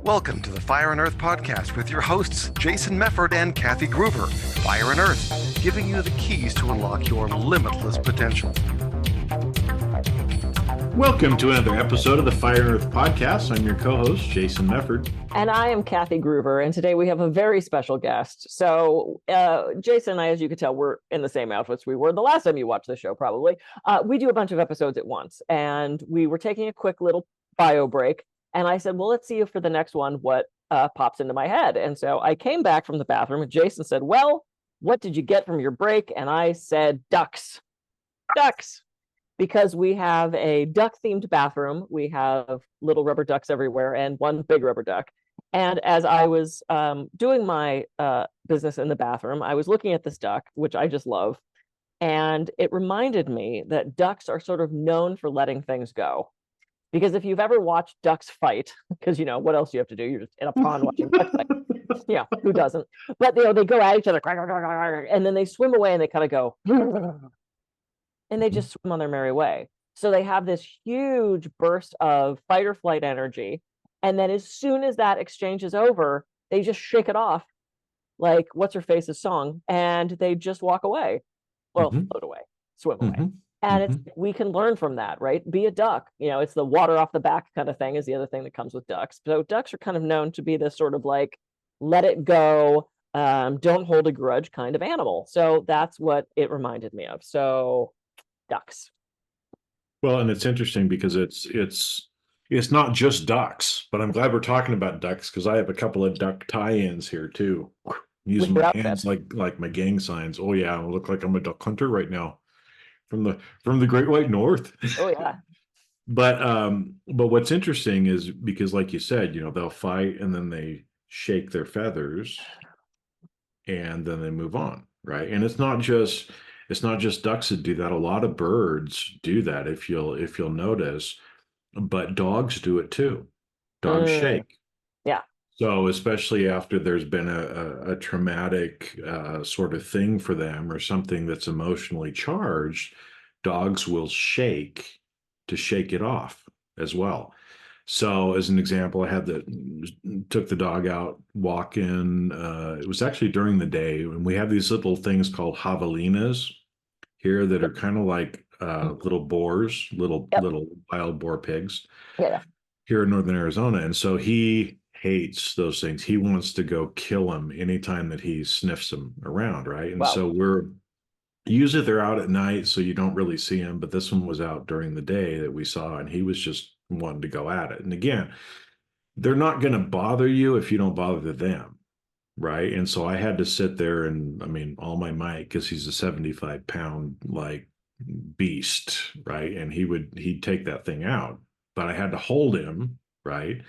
Welcome to the Fire and Earth podcast with your hosts, Jason Mefford and Kathy Gruber. Fire and Earth, giving you the keys to unlock your limitless potential. Welcome to another episode of the Fire and Earth podcast. I'm your co-host, Jason Mefford. And I am Kathy Gruber, and today we have a very special guest. So Jason and I, as you could tell, we're in the same outfits we were the last time you watched the show, probably. We do a bunch of episodes at once, and we were taking a quick little bio break. And I said, well, let's see if for the next one what pops into my head. And so I came back from the bathroom, and Jason said, well, what did you get from your break? And I said, ducks. Ducks. Because we have a duck-themed bathroom. We have little rubber ducks everywhere and one big rubber duck. And as I was doing my business in the bathroom, I was looking at this duck, which I just love. And it reminded me that ducks are sort of known for letting things go. Because if you've ever watched ducks fight, because, you know, what else do you have to do? You're just in a pond watching ducks fight. Yeah, who doesn't? But, you know, they go at each other, and then they swim away and they kind of go, and they just swim on their merry way. So they have this huge burst of fight or flight energy. And then as soon as that exchange is over, they just shake it off, like What's Her Face's song, and they just walk away. Well, float away, swim away. And it's we can learn from that, right? Be a duck. You know, it's the water off the back kind of thing is the other thing that comes with ducks. So ducks are kind of known to be this sort of like, let it go, don't hold a grudge kind of animal. So that's what it reminded me of. So ducks. Well, and it's interesting because it's not just ducks, but I'm glad we're talking about ducks because I have a couple of duck tie-ins here too. Using my hands like my gang signs. Oh yeah, I look like I'm a duck hunter right now from the Great White North. Oh yeah. But what's interesting is because, like you said, you know, they'll fight and then they shake their feathers and then they move on, right? And it's not just ducks that do that. A lot of birds do that, if you'll notice, but dogs do it too. Dogs shake. Yeah. So especially after there's been a traumatic sort of thing for them or something that's emotionally charged, dogs will shake to shake it off as well. So as an example, I took the dog out walking. It was actually during the day, and we have these little things called javelinas here that are kind of like little boars, little wild boar pigs here in northern Arizona. And so he hates those things. He wants to go kill them anytime that he sniffs them around, right? And so usually they're out at night, so you don't really see them. But this one was out during the day that we saw, and he was just wanting to go at it. And again, they're not going to bother you if you don't bother them, right? And so I had to sit there and, I mean, all my might, because he's a 75-pound like beast, right? And he'd take that thing out, but I had to hold him, right?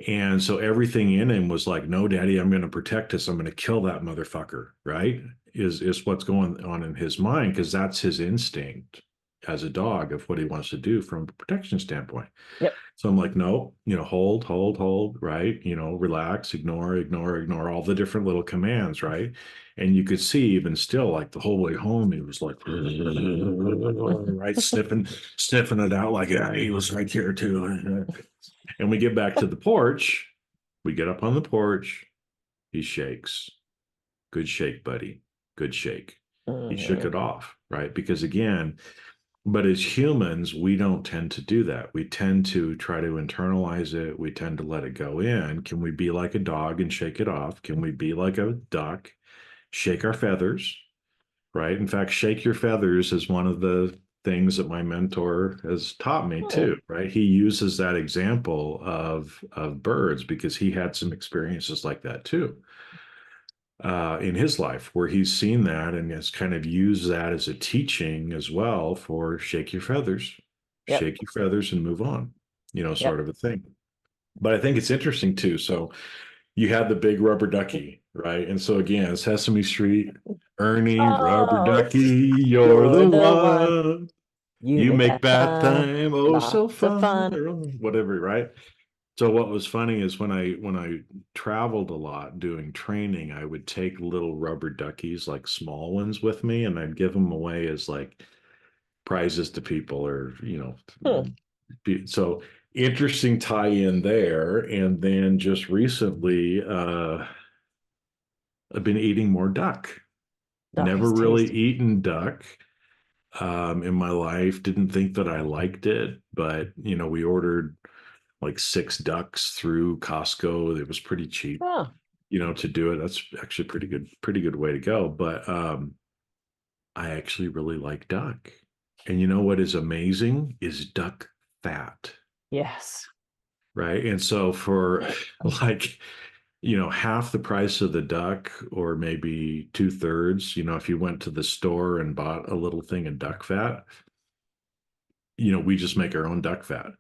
And so everything in him was like, no, daddy, I'm going to protect us. I'm going to kill that motherfucker, right? Is what's going on in his mind, because that's his instinct as a dog of what he wants to do from a protection standpoint. Yep. So I'm like, no, you know, hold, right? You know, relax, ignore all the different little commands, right? And you could see even still, like the whole way home, he was like, right, sniffing it out like, yeah, he was right here too. And we get back to the porch. We get up on the porch. He shakes. Good shake, buddy. Good shake. He shook it off, right? Because again, but as humans, we don't tend to do that. We tend to try to internalize it. We tend to let it go in. Can we be like a dog and shake it off? Can we be like a duck, shake our feathers, right? In fact, shake your feathers is one of the things that my mentor has taught me too, right? He uses that example of birds because he had some experiences like that too in his life, where he's seen that and has kind of used that as a teaching as well for shake your feathers, shake your feathers and move on, you know, sort of a thing. But I think it's interesting too. So you had the big rubber ducky, right? And so again, Sesame Street, Ernie, rubber ducky, you're the one. You make bad time so fun, or whatever, right? So what was funny is when I traveled a lot doing training, I would take little rubber duckies, like small ones, with me, and I'd give them away as like prizes to people, or you know. So interesting tie-in there. And then just recently, I've been eating more duck. Duck Never is really tasty. eaten duck in my life. Didn't think that I liked it, but we ordered like 6 ducks through Costco. It was pretty cheap, Oh, to do it. That's actually pretty good way to go. But I actually really like duck. And you know what is amazing is duck fat, yes. right? And so for like, half the price of the duck, or maybe 2/3, if you went to the store and bought a little thing of duck fat, we just make our own duck fat.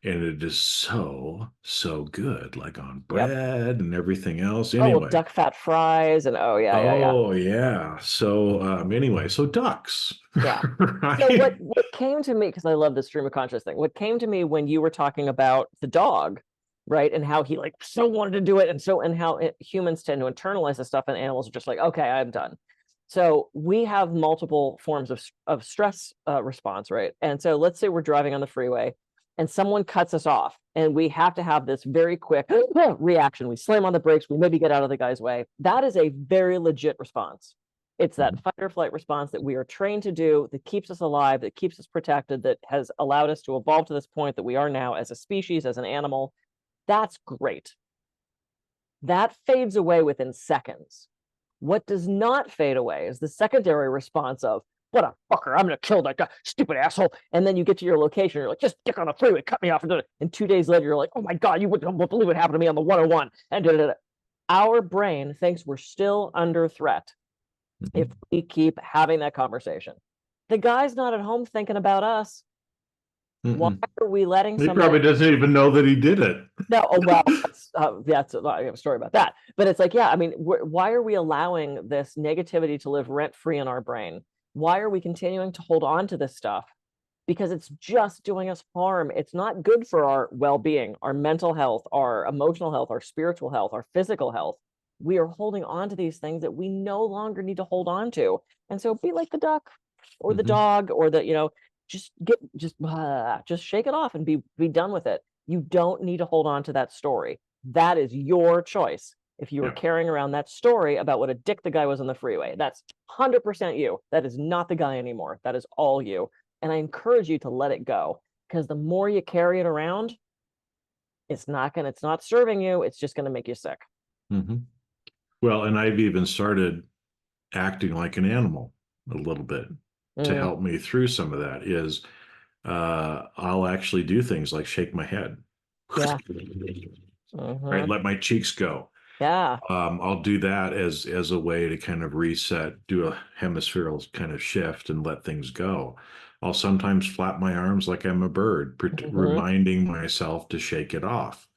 And it is so, so good, like on Yep. bread and everything else. Oh, well, Anyway, duck fat fries and oh yeah, yeah, yeah. oh yeah. So anyway, so ducks, Yeah. So right? what came to me, because I love the stream of conscious thing, what came to me when you were talking about the dog, right? And how he like so wanted to do it, and how humans tend to internalize this stuff, and animals are just like, okay, I'm done. So we have multiple forms of stress response, right? And so let's say we're driving on the freeway and someone cuts us off, and we have to have this very quick reaction. We slam on the brakes, we maybe get out of the guy's way. That is a very legit response. It's that fight or flight response that we are trained to do, that keeps us alive, that keeps us protected, that has allowed us to evolve to this point that we are now as a species, as an animal. That's great. That fades away within seconds. What does not fade away is the secondary response of, what a fucker, I'm gonna kill that guy, stupid asshole. And then you get to your location, you're like, just stick on the freeway, cut me off. And 2 days later, you're like, oh my God, you wouldn't believe what happened to me on the 101. And da-da-da. Our brain thinks we're still under threat if we keep having that conversation. The guy's not at home thinking about us. Why are we letting He somebody? probably doesn't even know that he did it. No, oh, well, I have a story about that. But it's like, yeah, I mean, why are we allowing this negativity to live rent free in our brain? Why are we continuing to hold on to this stuff? Because it's just doing us harm. It's not good for our well-being, our mental health, our emotional health, our spiritual health, our physical health. We are holding on to these things that we no longer need to hold on to. And so be like the duck or the dog, or just shake it off and be done with it. You don't need to hold on to that story. That is your choice. If you were Yeah. carrying around that story about what a dick the guy was on the freeway, that's 100% you. That is not the guy anymore. That is all you. And I encourage you to let it go, because the more you carry it around, it's not serving you. It's just going to make you sick. Mm-hmm. Well, and I've even started acting like an animal a little bit to Mm, help me through some of that. Is I'll actually do things like shake my head, yeah. right? Mhm. Let my cheeks go. Yeah. I'll do that as a way to kind of reset, do a hemispherical kind of shift, and let things go. I'll sometimes flap my arms like I'm a bird, Mhm. reminding myself to shake it off.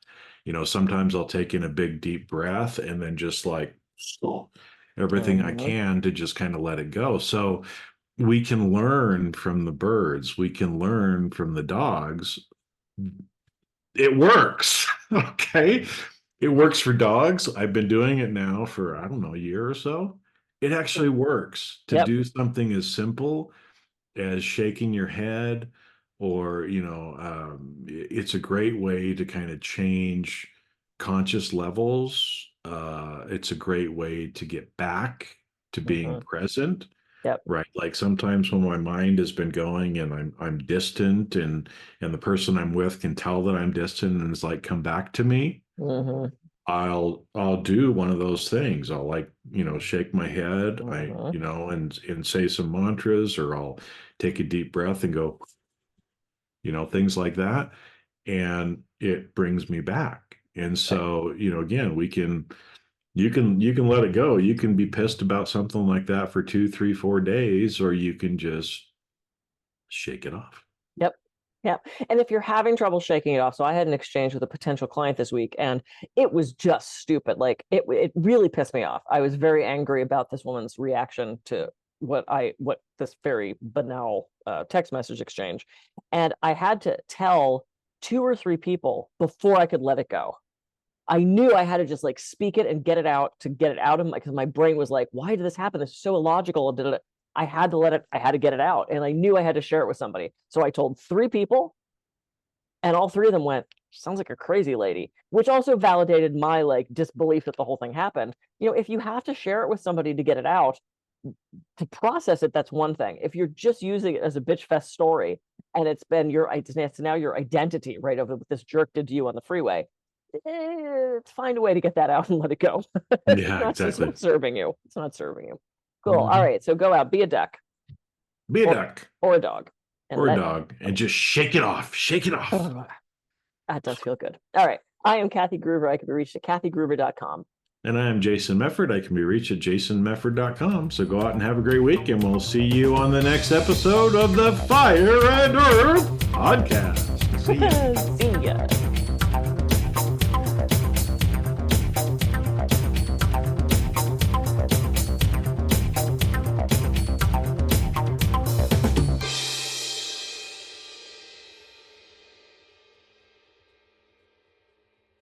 Sometimes I'll take in a big deep breath and then just like everything I Mhm. can to just kind of let it go. So we can learn from the birds, we can learn from the dogs. It works. Okay. It works for dogs. I've been doing it now for, I don't know, a year or so. It actually works to Yep. do something as simple as shaking your head, or, it's a great way to kind of change conscious levels. It's a great way to get back to being Mhm. present. Yep. Right. Like sometimes when my mind has been going and I'm distant, and the person I'm with can tell that I'm distant and is like, come back to me. Mhm. I'll do one of those things. I'll like, shake my head, Mhm. and say some mantras, or I'll take a deep breath and go, things like that. And it brings me back. And Right. so, again, you can let it go. You can be pissed about something like that for 2, 3, 4 days, or you can just shake it off. Yep. Yep. And if you're having trouble shaking it off, so I had an exchange with a potential client this week, and it was just stupid. Like it really pissed me off. I was very angry about this woman's reaction to what this very banal text message exchange, and I had to tell 2 or 3 people before I could let it go. I knew I had to just like speak it and get it out, to get it out of my, because my brain was like, why did this happen? This is so illogical. I had to let it, I had to get it out. And I knew I had to share it with somebody. So I told 3 people, And all three of them went, sounds like a crazy lady, which also validated my like disbelief that the whole thing happened. If you have to share it with somebody to get it out, to process it, that's one thing. If you're just using it as a bitch fest story and it's now your identity, right, of what this jerk did to you on the freeway, find a way to get that out and let it go. Yeah, exactly. It's not serving you. Cool. All right, so go out, be a duck. Be a duck. Or a dog. And just shake it off. That does feel good. All right. I am Kathy Groover. I can be reached at kathygruver.com. And I am Jason Mefford. I can be reached at jasonmefford.com. So go out and have a great week, and we'll see you on the next episode of the Fire and Earth podcast. See ya. See ya.